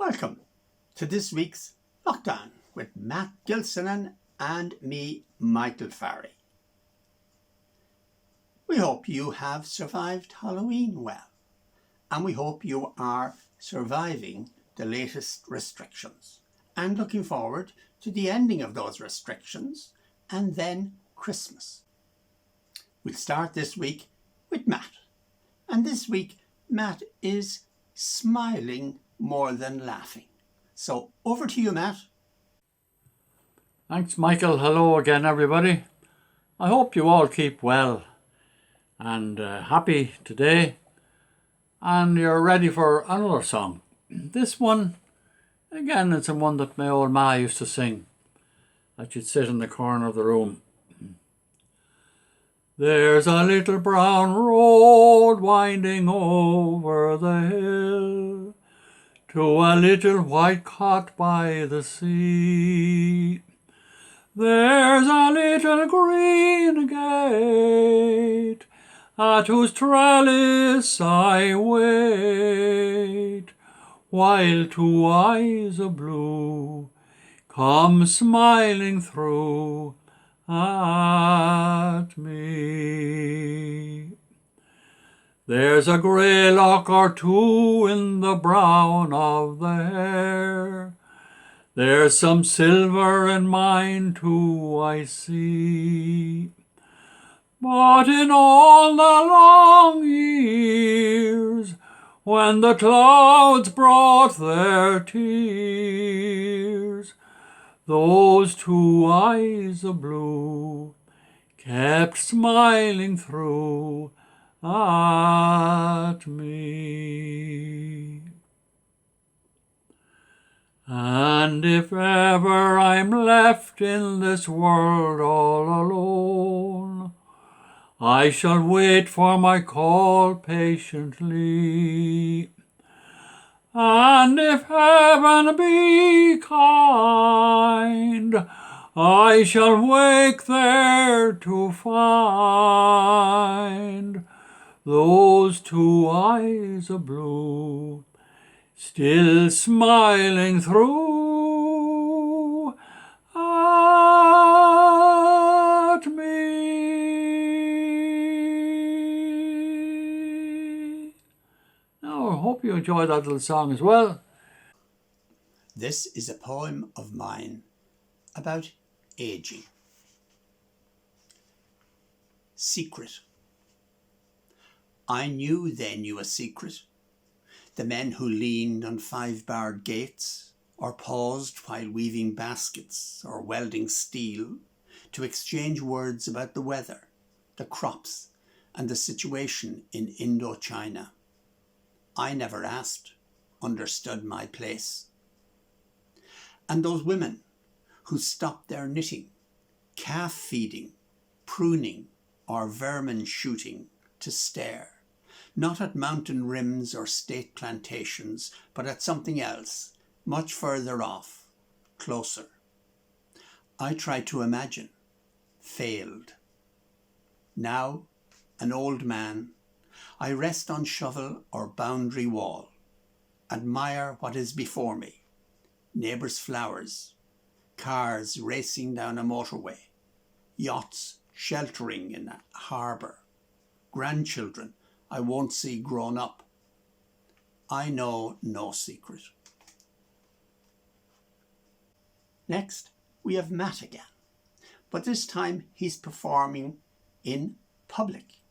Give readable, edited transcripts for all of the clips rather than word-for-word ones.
Welcome to this week's Lockdown with Matt Gilsenan and me, Michael Farry. We hope you have survived Halloween well, and we hope you are surviving the latest restrictions and looking forward to the ending of those restrictions and then Christmas. We'll start this week with Matt, and this week Matt is smiling more than laughing. So over to you, Matt. Thanks, Michael. Hello again, everybody. I hope you all keep well and happy today, and you're ready for another song. This one, again, it's one that my old ma used to sing, that she'd sit in the corner of the room. There's a little brown road winding over the hill to a little white cot by the sea. There's a little green gate at whose trellis I wait, while two eyes of blue come smiling through at me. There's a grey lock or two in the brown of the hair. There's some silver in mine too, I see. But in all the long years, when the clouds brought their tears, those two eyes of blue kept smiling through at me. And if ever I'm left in this world all alone, I shall wait for my call patiently. And if heaven be kind, I shall wake there to find those two eyes of blue still smiling through at me. Now, I hope you enjoyed that little song as well. This is a poem of mine about aging. Secret. I knew they knew a secret. The men who leaned on 5-barred gates, or paused while weaving baskets or welding steel to exchange words about the weather, the crops, and the situation in Indochina. I never asked, understood my place. And those women who stopped their knitting, calf feeding, pruning, or vermin shooting to stare, not at mountain rims or state plantations, but at something else, much further off, closer. I tried to imagine, failed. Now, an old man, I rest on shovel or boundary wall, admire what is before me, neighbours' flowers, cars racing down a motorway, yachts sheltering in a harbour, grandchildren I won't see grown up. I know no secret. Next, we have Matt again, but this time he's performing in public.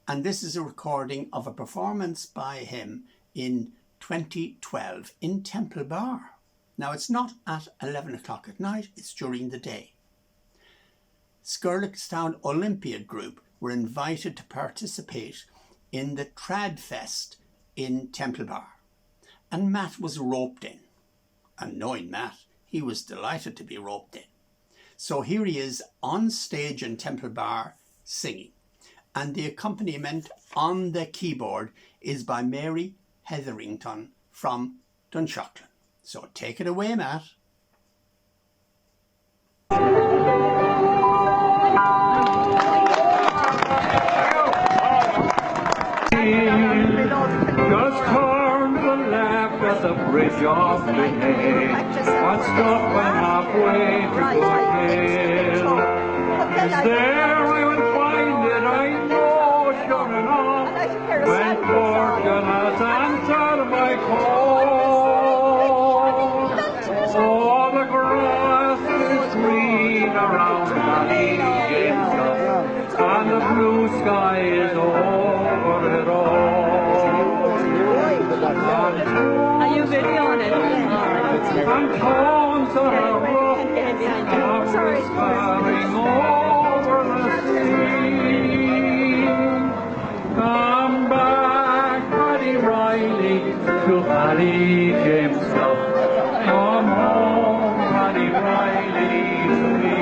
And this is a recording of a performance by him in 2012 in Temple Bar. Now, it's not at 11 o'clock at night, it's during the day. Skirlickstown Olympiad Group were invited to participate in the Trad Fest in Temple Bar, and Matt was roped in. And knowing Matt, he was delighted to be roped in. So here he is on stage in Temple Bar singing, and the accompaniment on the keyboard is by Mary Hetherington from Dunshaughlin. So take it away, Matt. Just turn the left at the bridge of the hay, and stopping halfway to Good Hill. Is there I will find it, I know sure enough, when fortune has answered my call. Oh, the grass is green around Valley Gilsenan, and the blue sky is over it all. Are you videoing it? And tones are rough, and whispering over the sea. Come back, Paddy Riley, to Paddy Gilsenan. Come home, Paddy Riley, to me.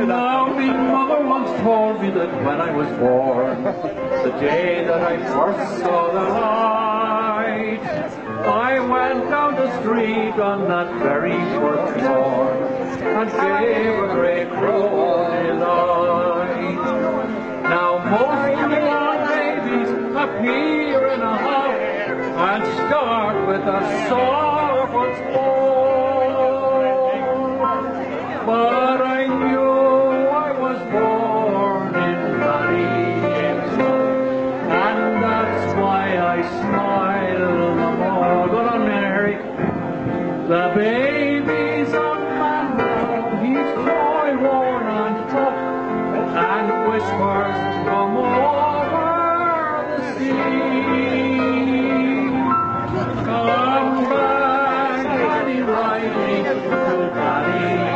Now, me mother once told me that when I was born, the day that I first saw the light, I went down the street on that very first morn and gave a great crow delight. Now most newborn babies appear in a hop and start with a sorrowful squall. But I knew I was born in Ballygilsenan, and that's why I smile the more. Go on, Mary. The baby's a man now, he's toy-worn and tough, and whispers come over the sea. Come back, Paddy Riley, to Ballygilsenan.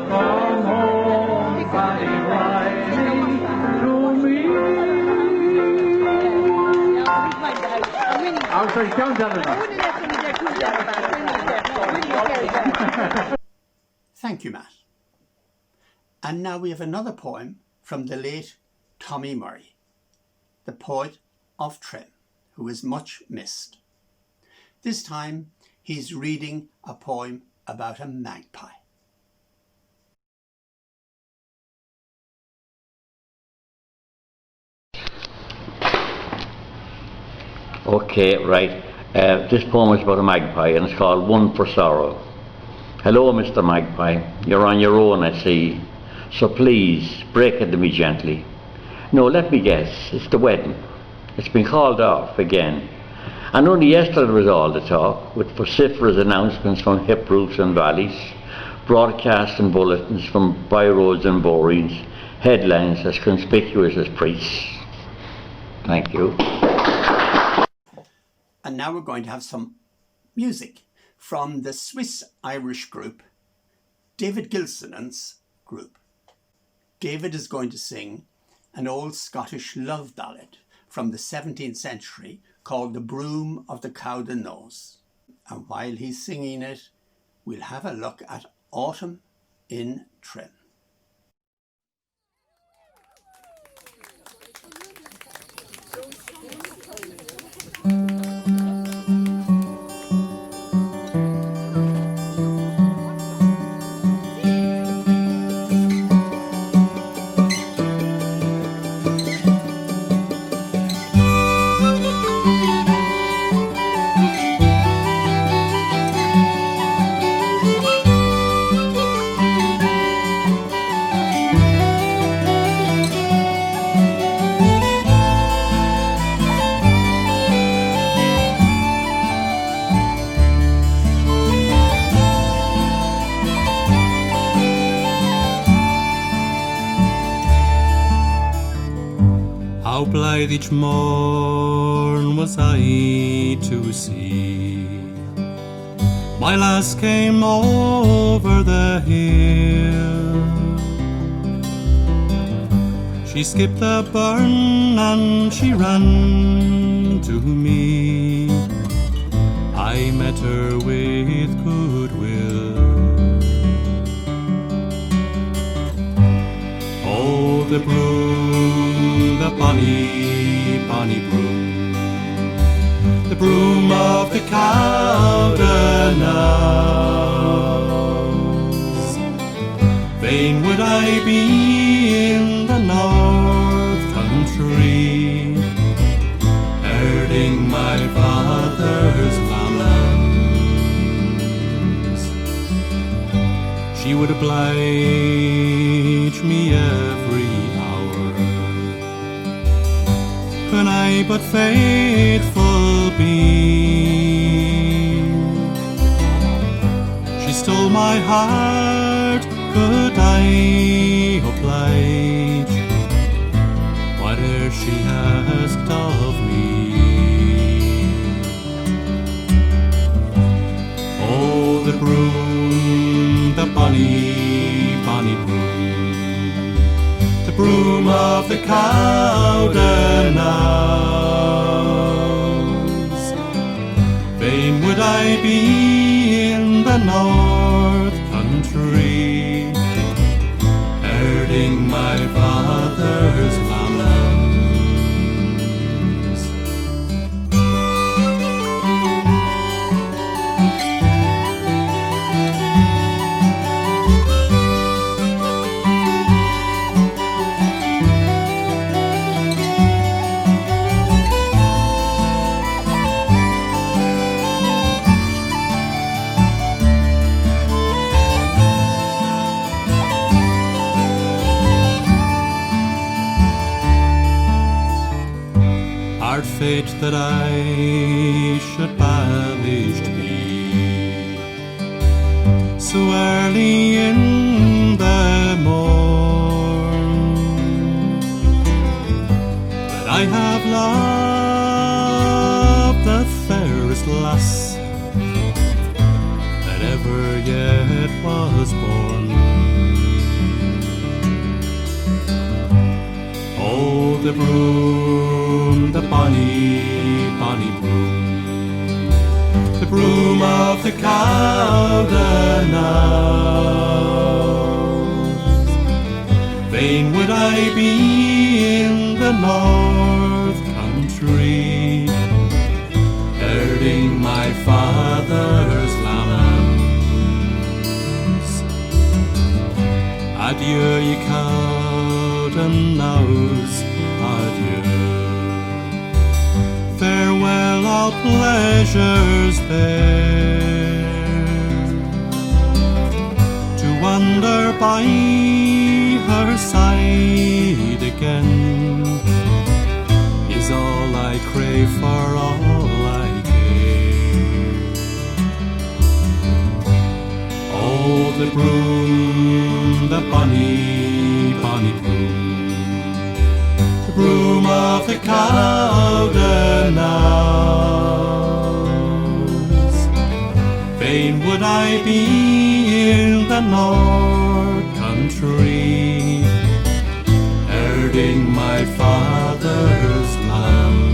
Come home, Paddy Riley, to me. I'm sorry, don't tell me that. Thank you, Matt. And now we have another poem from the late Tommy Murray, the poet of Trim, who is much missed. This time he's reading a poem about a magpie. Okay, right. This poem is about a magpie and it's called One for Sorrow. Hello, Mr. Magpie. You're on your own, I see. So please, break it to me gently. No, let me guess. It's the wedding. It's been called off again. And only yesterday was all the talk, with vociferous announcements from hip roofs and valleys, broadcasting bulletins from byroads and borees, headlines as conspicuous as priests. Thank you. And now we're going to have some music from the Swiss-Irish group, David Gilsenan's group. David is going to sing an old Scottish love ballad from the 17th century called The Broom of the Cowden Nose. And while he's singing it, we'll have a look at autumn in Trim. How blithe each morn was I to see my lass came over the hill. She skipped the burn and she ran to me. I met her with goodwill. Oh, the broom, the bonny, bonny broom, the broom of the Cowden House. Fain would I be in the North Country, heard He would oblige me every hour, can I but faithful be. She stole my heart, could I oblige whate'er she asked of me? Oh, the broom, the bonny, bonny broom, the broom of the Cowdenhouse. Fain would I be in the north country, herding my father's lambs. Hard fate that I should banished be so early in the morn, but I have loved the fairest lass that ever yet was born. Oh, the broom, the bonny, bonny broom, the broom of the Cowdenhouse. Fain would I be in the north country, herding my father's lambs. Adieu, ye Cowdenhouse, adieu. Farewell, all pleasures there. To wander by her side again is all I crave, for all I care. Oh, the broom, the bonny, bonny broom, the broom of the Cowdenhouse. Fain would I be in the north country, herding my father's lambs.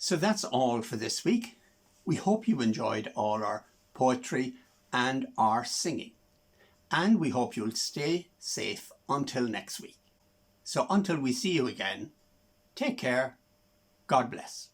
So that's all for this week. We hope you enjoyed all our poetry and our singing. And we hope you'll stay safe until next week. So until we see you again, take care. God bless.